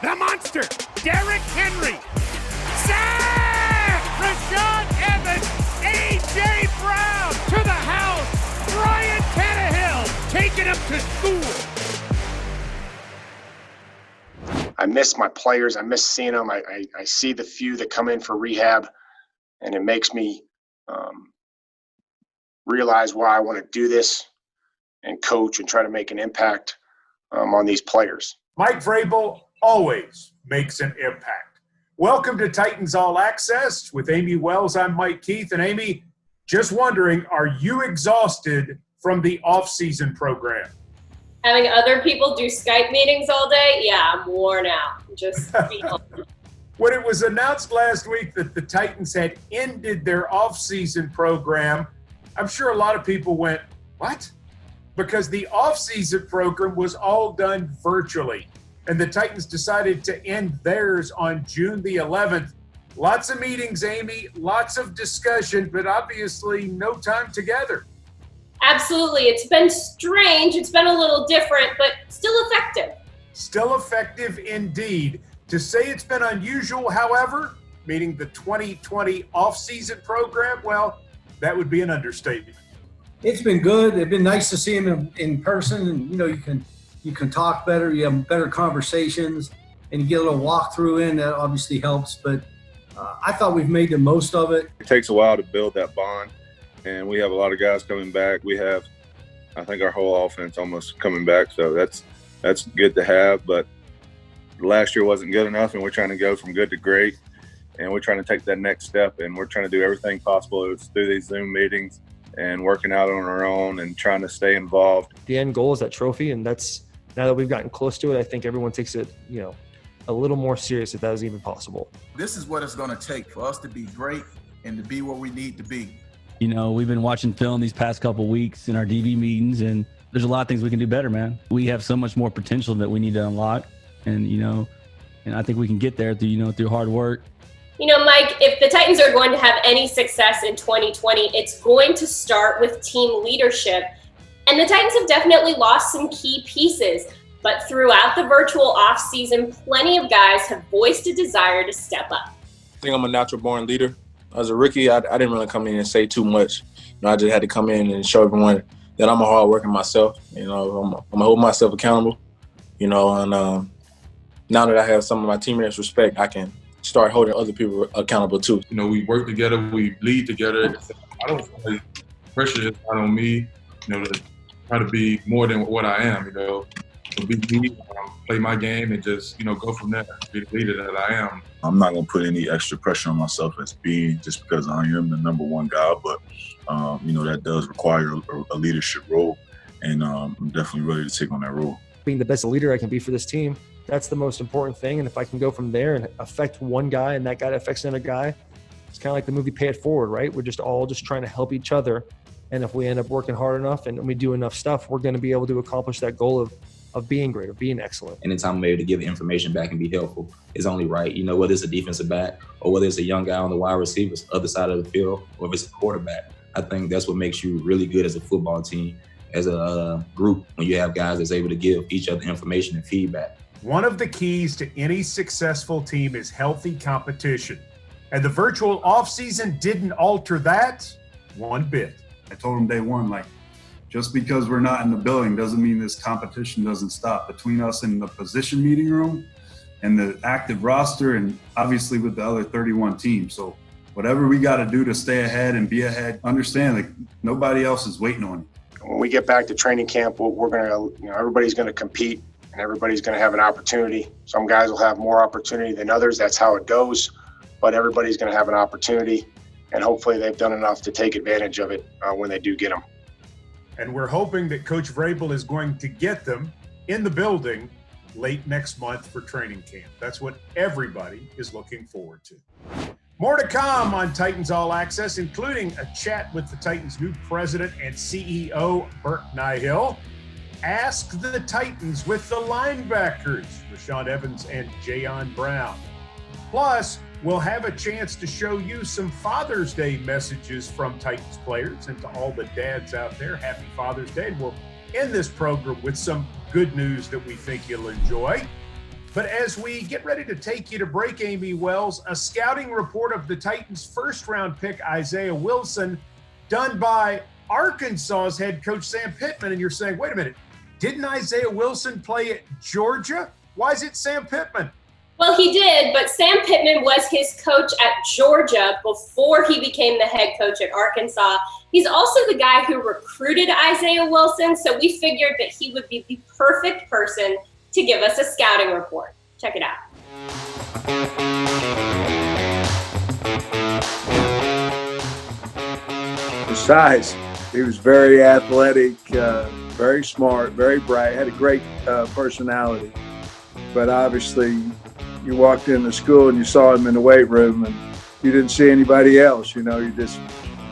The monster, Derrick Henry. Sack! Rashawn Evans, A.J. Brown to the house. Ryan Tannehill taking him to school. I miss my players. I miss seeing them. I see the few that come in for rehab, and it makes me realize why I want to do this and coach and try to make an impact on these players. Mike Vrabel always makes an impact. Welcome to Titans All Access with Amie Wells. I'm Mike Keith. And Amie, just wondering, are you exhausted from the off-season program? Having other people do Skype meetings all day? Yeah, I'm worn out. When it was announced last week that the Titans had ended their off-season program, I'm sure a lot of people went, what? Because the off-season program was all done virtually, and the Titans decided to end theirs on June the 11th. Lots of meetings, Amie, lots of discussion, but obviously no time together. Absolutely. It's been strange. It's been a little different, but still effective. Still effective indeed. To say it's been unusual, however, meaning the 2020 off-season program, well, that would be an understatement. It's been good. It's been nice to see him in person, and you can talk better. You have better conversations, and you get a little walkthrough in. That obviously helps. But I thought we've made the most of it. It takes a while to build that bond, and we have a lot of guys coming back. We have, I think, our whole offense almost coming back, so that's good to have. But last year wasn't good enough, and we're trying to go from good to great. And we're trying to take that next step, and we're trying to do everything possible through these Zoom meetings and working out on our own and trying to stay involved. The end goal is that trophy, and that's, now that we've gotten close to it, I think everyone takes it, a little more serious if that is even possible. This is what it's going to take for us to be great and to be where we need to be. We've been watching film these past couple weeks in our DV meetings, and there's a lot of things we can do better, man. We have so much more potential that we need to unlock, and and I think we can get there through hard work. Mike, if the Titans are going to have any success in 2020, it's going to start with team leadership. And the Titans have definitely lost some key pieces. But throughout the virtual offseason, plenty of guys have voiced a desire to step up. I think I'm a natural-born leader. As a rookie, I didn't really come in and say too much. I just had to come in and show everyone that I'm a hard worker myself. I'm going to hold myself accountable. And now that I have some of my teammates' respect, I can start holding other people accountable too. We work together, we lead together. I don't feel like pressure is not on me, to try to be more than what I am, to be me, play my game and just, go from there, be the leader that I am. I'm not going to put any extra pressure on myself as being just because I am the number one guy, but, that does require a leadership role, and I'm definitely ready to take on that role. Being the best leader I can be for this team, that's the most important thing. And if I can go from there and affect one guy and that guy affects another guy, it's kind of like the movie Pay It Forward, right? We're just all trying to help each other. And if we end up working hard enough and we do enough stuff, we're going to be able to accomplish that goal of being great, of being excellent. Anytime I'm able to give the information back and be helpful is only right. Whether it's a defensive back or whether it's a young guy on the wide receivers, other side of the field, or if it's a quarterback, I think that's what makes you really good as a football team, as a group, when you have guys that's able to give each other information and feedback. One of the keys to any successful team is healthy competition. And the virtual offseason didn't alter that one bit. I told them day one, just because we're not in the building doesn't mean this competition doesn't stop. Between us in the position meeting room and the active roster, and obviously with the other 31 teams. So whatever we got to do to stay ahead and be ahead, understand nobody else is waiting on you. When we get back to training camp, we're going to, everybody's going to compete. And everybody's going to have an opportunity. Some guys will have more opportunity than others. That's how it goes. But everybody's going to have an opportunity, and hopefully they've done enough to take advantage of it when they do get them. And we're hoping that Coach Vrabel is going to get them in the building late next month for training camp. That's what everybody is looking forward to. More to come on Titans All Access, including a chat with the Titans' new president and CEO, Burke. Ask the Titans with the linebackers, Rashawn Evans and Jayon Brown. Plus, we'll have a chance to show you some Father's Day messages from Titans players, and to all the dads out there, happy Father's Day. We'll end this program with some good news that we think you'll enjoy. But as we get ready to take you to break, Amie Wells, a scouting report of the Titans' first-round pick, Isaiah Wilson, done by Arkansas's head coach, Sam Pittman. And you're saying, wait a minute, didn't Isaiah Wilson play at Georgia? Why is it Sam Pittman? Well, he did, but Sam Pittman was his coach at Georgia before he became the head coach at Arkansas. He's also the guy who recruited Isaiah Wilson, so we figured that he would be the perfect person to give us a scouting report. Check it out. Besides, he was very athletic, very smart, very bright, had a great personality. But obviously, you walked into school and you saw him in the weight room and you didn't see anybody else, you know, you just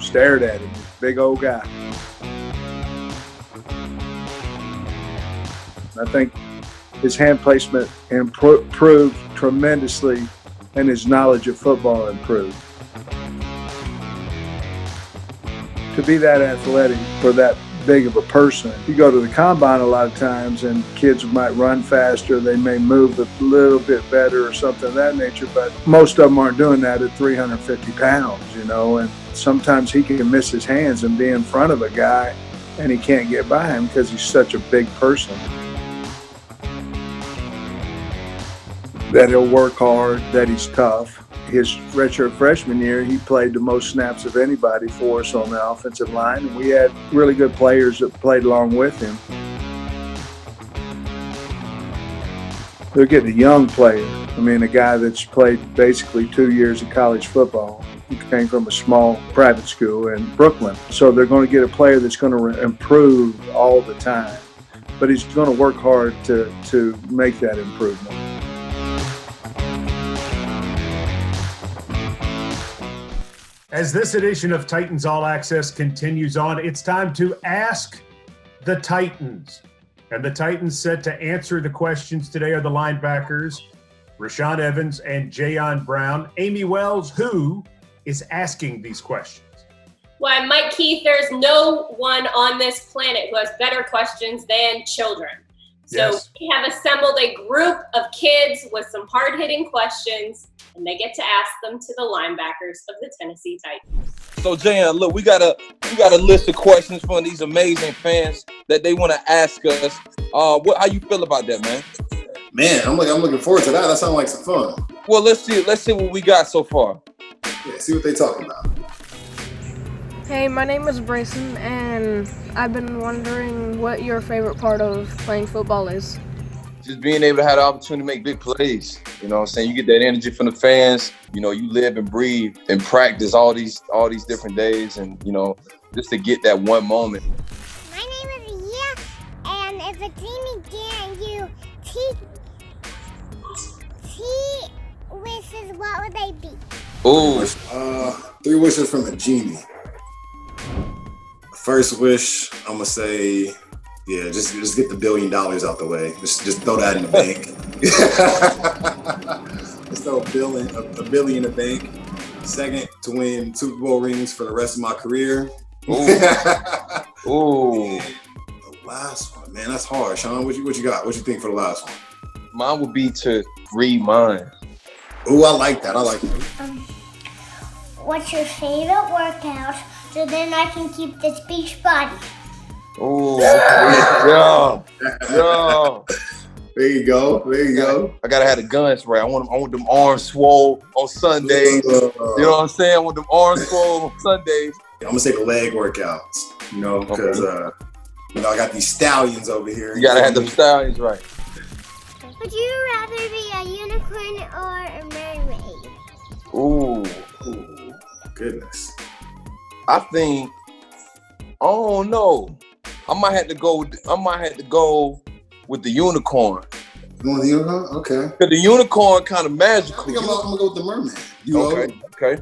stared at him, big old guy. I think his hand placement improved tremendously and his knowledge of football improved. To be that athletic for that big of a person, you go to the combine a lot of times and kids might run faster, they may move a little bit better or something of that nature, but most of them aren't doing that at 350 pounds, you know, and sometimes he can miss his hands and be in front of a guy and he can't get by him because he's such a big person. That he'll work hard, that he's tough. His redshirt freshman year, he played the most snaps of anybody for us on the offensive line, and we had really good players that played along with him. They're getting a young player. I mean, a guy that's played basically 2 years of college football. He came from a small private school in Brooklyn. So they're going to get a player that's going to improve all the time, but he's going to work hard to make that improvement. As this edition of Titans All Access continues on, it's time to ask the Titans. And the Titans set to answer the questions today are the linebackers, Rashaan Evans and Jayon Brown. Amie Wells, who is asking these questions? Well, Mike Keith, there's no one on this planet who has better questions than children. So Yes. we have assembled a group of kids with some hard-hitting questions, and they get to ask them to the linebackers of the Tennessee Titans. So, Jayon, look, we got a list of questions from these amazing fans that they want to ask us. How you feel about that, man? Man, I'm looking forward to that. That sounds like some fun. Well, let's see what we got so far. Yeah, see what they talking about. Hey, my name is Brayson, and I've been wondering what your favorite part of playing football is. Just being able to have the opportunity to make big plays. You know what I'm saying? You get that energy from the fans. You know, you live and breathe and practice all these different days, and, you know, just to get that one moment. My name is Iya, and if a genie gave you three wishes, what would they be? Ooh. 3 wishes from a genie. First wish, I'm gonna say, yeah, just get the $1 billion out the way. Just throw that in the bank. Just throw a billion in the bank. Second, to win Super Bowl rings for the rest of my career. Ooh. Ooh. The last one, man, that's hard. Sean, what you got? What you think for the last one? Mine would be to read mine. Ooh, I like that. What's your favorite workout? So then I can keep this beach body. Ooh. Yo. There you go. I gotta have the guns right. I want them arms swole on Sundays. You know what I'm saying? I want them arms swole on Sundays. I'm gonna say the leg workouts, you know, because I got these stallions over here. You gotta have them stallions right. Would you rather be a unicorn or a mermaid? Ooh. Goodness. I think, I don't know. I might have to go with the unicorn. You want the unicorn? Okay. Because the unicorn kind of magical. I think I'm gonna go with the mermaid. You Okay.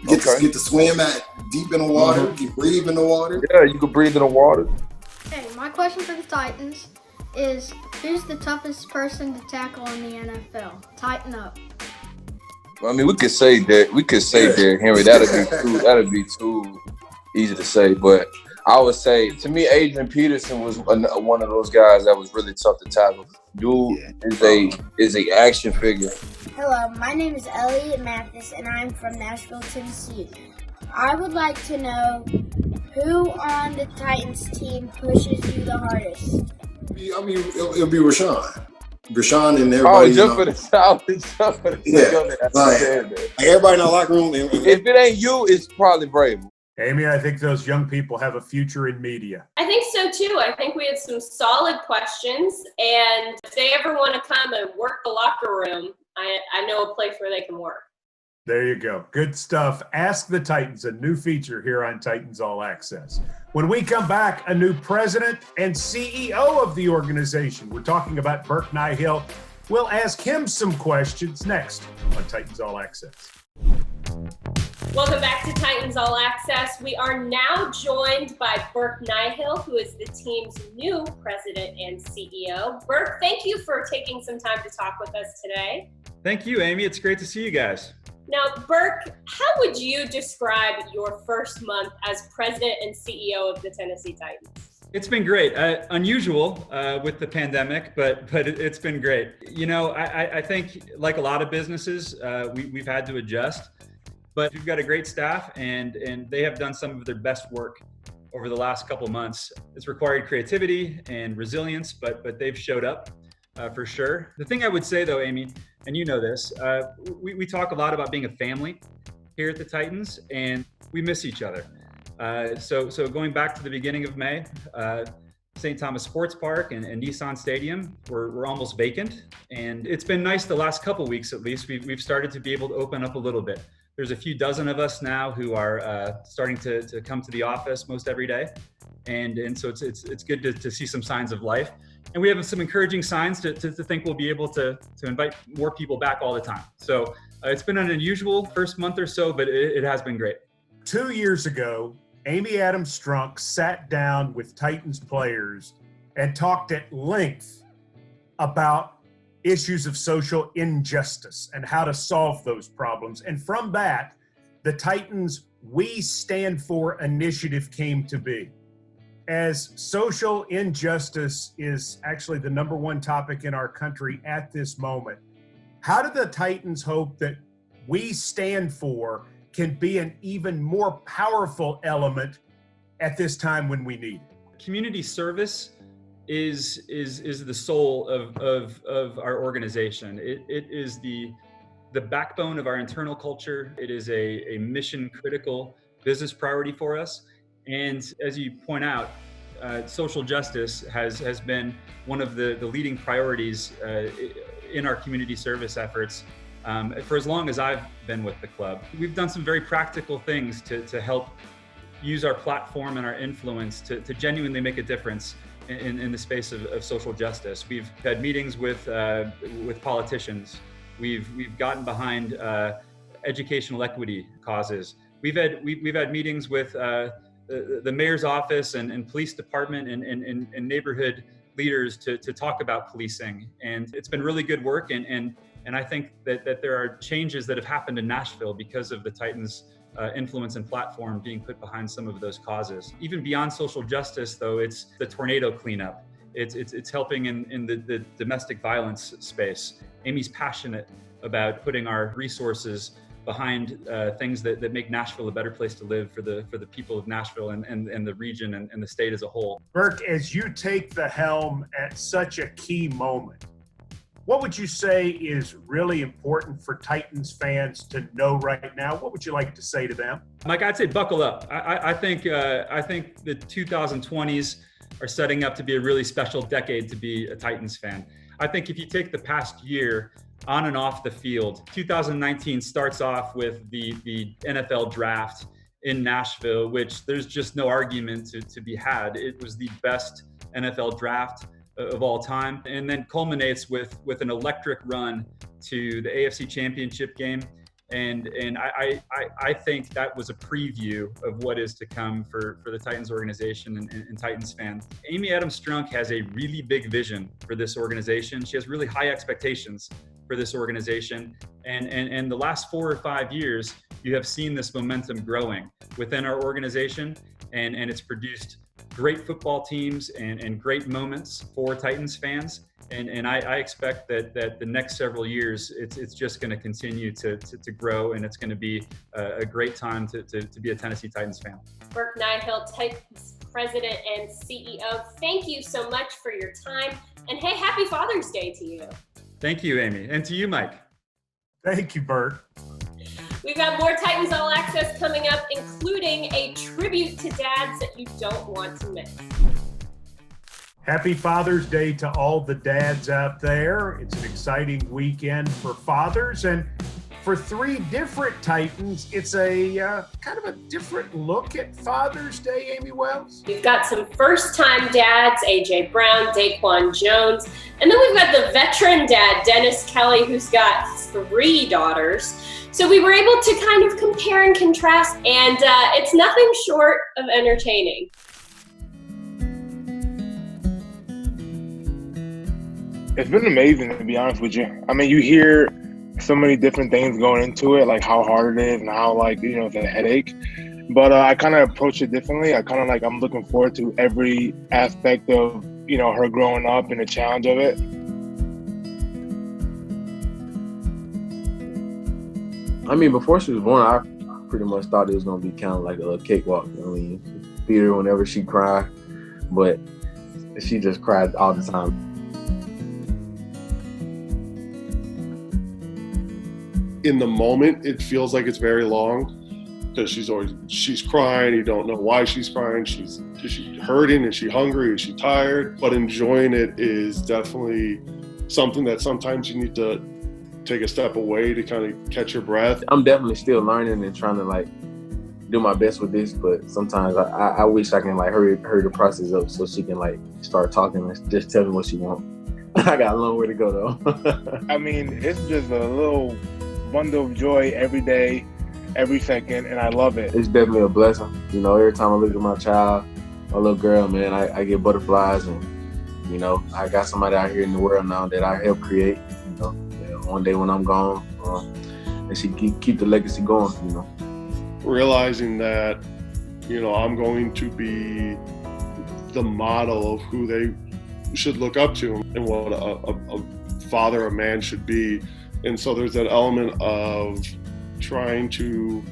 Get to swim at deep in the water. Mm-hmm. You can breathe in the water. Yeah, you can breathe in the water. Hey, my question for the Titans is, who's the toughest person to tackle in the NFL? Tighten up. I mean, we could say Derrick Henry. That'd be too easy to say, but I would say, to me, Adrian Peterson was one of those guys that was really tough to tackle. Dude is a action figure. Hello, my name is Elliot Mathis, and I'm from Nashville, Tennessee. I would like to know who on the Titans team pushes you the hardest. I mean, it'll be Rashawn. Rashawn and everybody. Oh, just for the South. Like everybody in our locker room. If it ain't you, it's probably Brave. Amy, I think those young people have a future in media. I think so too. I think we had some solid questions, and if they ever want to come and work the locker room, I know a place where they can work. There you go. Good stuff. Ask the Titans, a new feature here on Titans All Access. When we come back, a new president and CEO of the organization. We're talking about Burke Nihill. We'll ask him some questions next on Titans All Access. Welcome back to Titans All Access. We are now joined by Burke Nihill, who is the team's new president and CEO. Burke, thank you for taking some time to talk with us today. Thank you, Amy. It's great to see you guys. Now, Burke, how would you describe your first month as president and CEO of the Tennessee Titans? It's been great. Unusual with the pandemic, but it's been great. You know, I think like a lot of businesses, we've had to adjust. But we've got a great staff, and they have done some of their best work over the last couple months. It's required creativity and resilience, but they've showed up for sure. The thing I would say though, Amy, and you know this, we talk a lot about being a family here at the Titans, and we miss each other. So going back to the beginning of May, St. Thomas Sports Park and Nissan Stadium were almost vacant, and it's been nice the last couple weeks at least. We've started to be able to open up a little bit. There's a few dozen of us now who are starting to come to the office most every day. And so it's good to see some signs of life. And we have some encouraging signs to think we'll be able to invite more people back all the time. So it's been an unusual first month or so, but it has been great. 2 years ago, Amy Adams Strunk sat down with Titans players and talked at length about issues of social injustice and how to solve those problems. And from that, the Titans We Stand For initiative came to be. As social injustice is actually the number one topic in our country at this moment, how do the Titans hope that We Stand For can be an even more powerful element at this time when we need it? Community service is the soul of our organization. It is the backbone of our internal culture. It is a mission critical business priority for us. And as you point out, social justice has been one of the leading priorities in our community service efforts for as long as I've been with the club. We've done some very practical things to help use our platform and our influence to genuinely make a difference in the space of social justice. We've had meetings with politicians. We've gotten behind educational equity causes. We've had meetings with the mayor's office and police department and neighborhood leaders to talk about policing. And it's been really good work. And I think that there are changes that have happened in Nashville because of the Titans' influence and platform being put behind some of those causes. Even beyond social justice, though, it's the tornado cleanup. It's helping in the domestic violence space. Amy's passionate about putting our resources behind things that make Nashville a better place to live for the people of Nashville and the region and the state as a whole. Burke, as you take the helm at such a key moment, what would you say is really important for Titans fans to know right now? What would you like to say to them? Mike, I'd say buckle up. I think the 2020s are setting up to be a really special decade to be a Titans fan. I think if you take the past year on and off the field, 2019 starts off with the NFL draft in Nashville, which there's just no argument to be had. It was the best NFL draft of all time, and then culminates with an electric run to the AFC Championship game. And I think that was a preview of what is to come for the Titans organization and Titans fans. Amie Adams Strunk has a really big vision for this organization. She has really high expectations for this organization. And the last 4 or 5 years, you have seen this momentum growing within our organization, and it's produced great football teams and great moments for Titans fans. And I expect that the next several years, it's just going to continue to grow, and it's going to be a great time to be a Tennessee Titans fan. Burke Nihill, Titans President and CEO, thank you so much for your time. And hey, happy Father's Day to you. Thank you, Amy. And to you, Mike. Thank you, Burke. We've got more Titans All Access coming up, including a tribute to dads that you don't want to miss. Happy Father's Day to all the dads out there. It's an exciting weekend for fathers, and for three different Titans, it's a kind of a different look at Father's Day, Amie Wells. We've got some first-time dads, A.J. Brown, Daquan Jones, and then we've got the veteran dad, Dennis Kelly, who's got 3 daughters. So we were able to kind of compare and contrast, and it's nothing short of entertaining. It's been amazing, to be honest with you. I mean, you hear so many different things going into it, like how hard it is and how, like, you know, it's a headache. But I kind of approach it differently. I'm looking forward to every aspect of, you know, her growing up and the challenge of it. I mean, before she was born, I pretty much thought it was going to be kind of like a cakewalk. I mean, beat her whenever she cried, but she just cried all the time. In the moment, it feels like it's very long because she's crying. You don't know why she's crying. Is she hurting? Is she hungry? Is she tired? But enjoying it is definitely something that sometimes you need to take a step away to kind of catch your breath. I'm definitely still learning and trying to like do my best with this, but sometimes I wish I can like hurry the process up so she can like start talking and just tell me what she wants. I got a long way to go though. I mean, it's just a little bundle of joy every day, every second, and I love it. It's definitely a blessing. You know, every time I look at my child, my little girl, man, I get butterflies, and you know, I got somebody out here in the world now that I help create. You know, one day when I'm gone, and she keep the legacy going. You know, realizing that, you know, I'm going to be the model of who they should look up to and what a father, a man should be. And so there's that element of trying to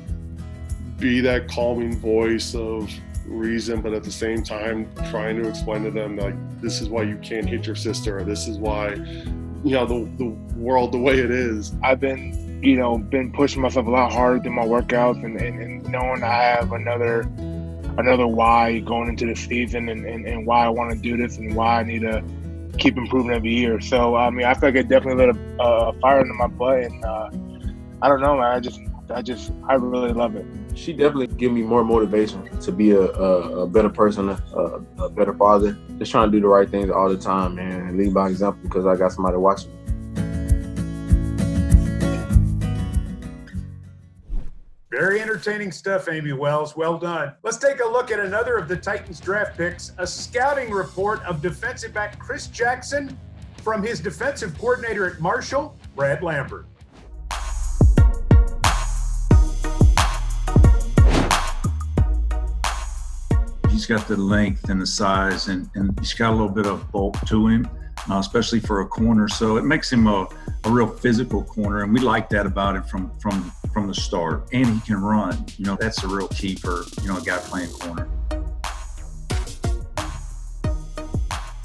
be that calming voice of reason, but at the same time trying to explain to them like, this is why you can't hit your sister, or this is why, you know, the world the way it is. I've been pushing myself a lot harder through my workouts and knowing I have another why going into the season and why I want to do this and why I need to keep improving every year. So, I mean, I feel like it definitely lit a fire under my butt, and I don't know, man, I really love it. She definitely give me more motivation to be a better person, a better father. Just trying to do the right things all the time, man, and lead by example because I got somebody watching. Very entertaining stuff, Amie Wells. Well done. Let's take a look at another of the Titans draft picks, a scouting report of defensive back Chris Jackson from his defensive coordinator at Marshall, Brad Lambert. He's got the length and the size, and he's got a little bit of bulk to him, especially for a corner. So it makes him a real physical corner, and we like that about him from the start. And he can run. You know, that's a real key for, you know, a guy playing corner.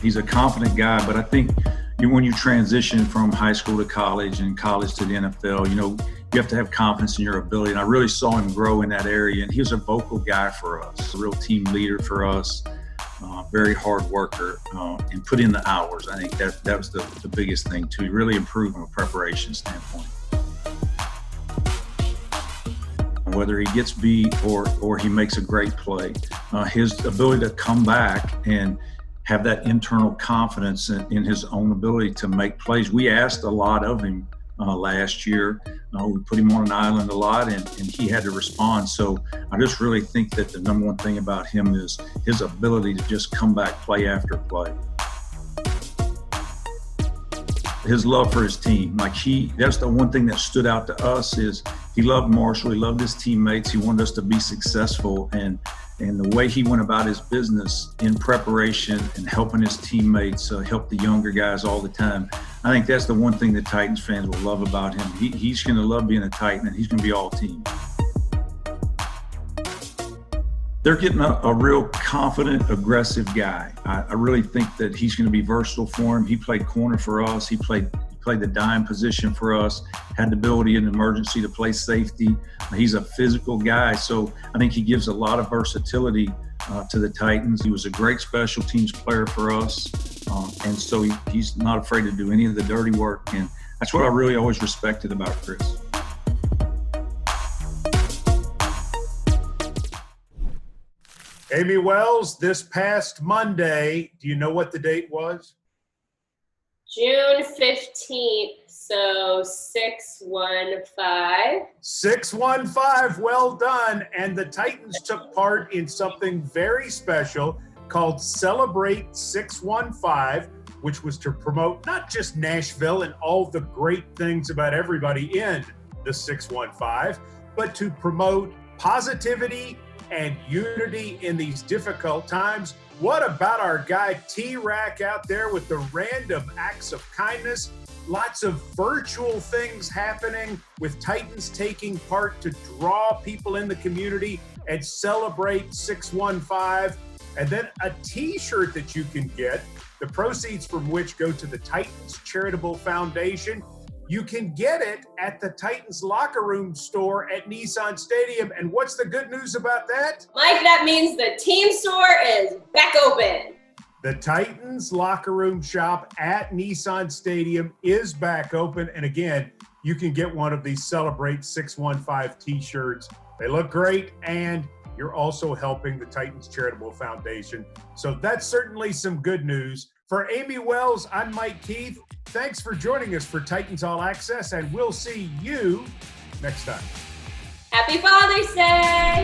He's a confident guy, but I think when you transition from high school to college and college to the NFL, you know, you have to have confidence in your ability. And I really saw him grow in that area. And he was a vocal guy for us, a real team leader for us, very hard worker, and put in the hours. I think that was the biggest thing too. He really improved from a preparation standpoint. Whether he gets beat or he makes a great play, his ability to come back and have that internal confidence in his own ability to make plays. We asked a lot of him last year. We put him on an island a lot, and he had to respond. So I just really think that the number one thing about him is his ability to just come back play after play. His love for his team, that's the one thing that stood out to us is He loved Marshall. He loved his teammates. He wanted us to be successful. And the way he went about his business in preparation and helping his teammates, help the younger guys all the time. I think that's the one thing that Titans fans will love about him. He's going to love being a Titan, and he's going to be all team. They're getting a real confident, aggressive guy. I really think that he's going to be versatile for him. He played corner for us. He played the dime position for us, had the ability in emergency to play safety. He's a physical guy, so I think he gives a lot of versatility to the Titans. He was a great special teams player for us, and so he's not afraid to do any of the dirty work, and that's what I really always respected about Chris. Amie Wells, this past Monday, do you know what the date was? June 15th, so 615. 615, well done. And the Titans took part in something very special called Celebrate 615, which was to promote not just Nashville and all the great things about everybody in the 615, but to promote positivity and unity in these difficult times. What about our guy T-Rack out there with the random acts of kindness? Lots of virtual things happening with Titans taking part to draw people in the community and celebrate 615. And then a T-shirt that you can get, the proceeds from which go to the Titans Charitable Foundation. You can get it at the Titans locker room store at Nissan Stadium. And what's the good news about that? Mike, that means the team store is back open. The Titans locker room shop at Nissan Stadium is back open. And again, you can get one of these Celebrate 615 t-shirts. They look great, and you're also helping the Titans Charitable Foundation. So that's certainly some good news. For Amie Wells, I'm Mike Keith. Thanks for joining us for Titans All Access, and we'll see you next time. Happy Father's Day!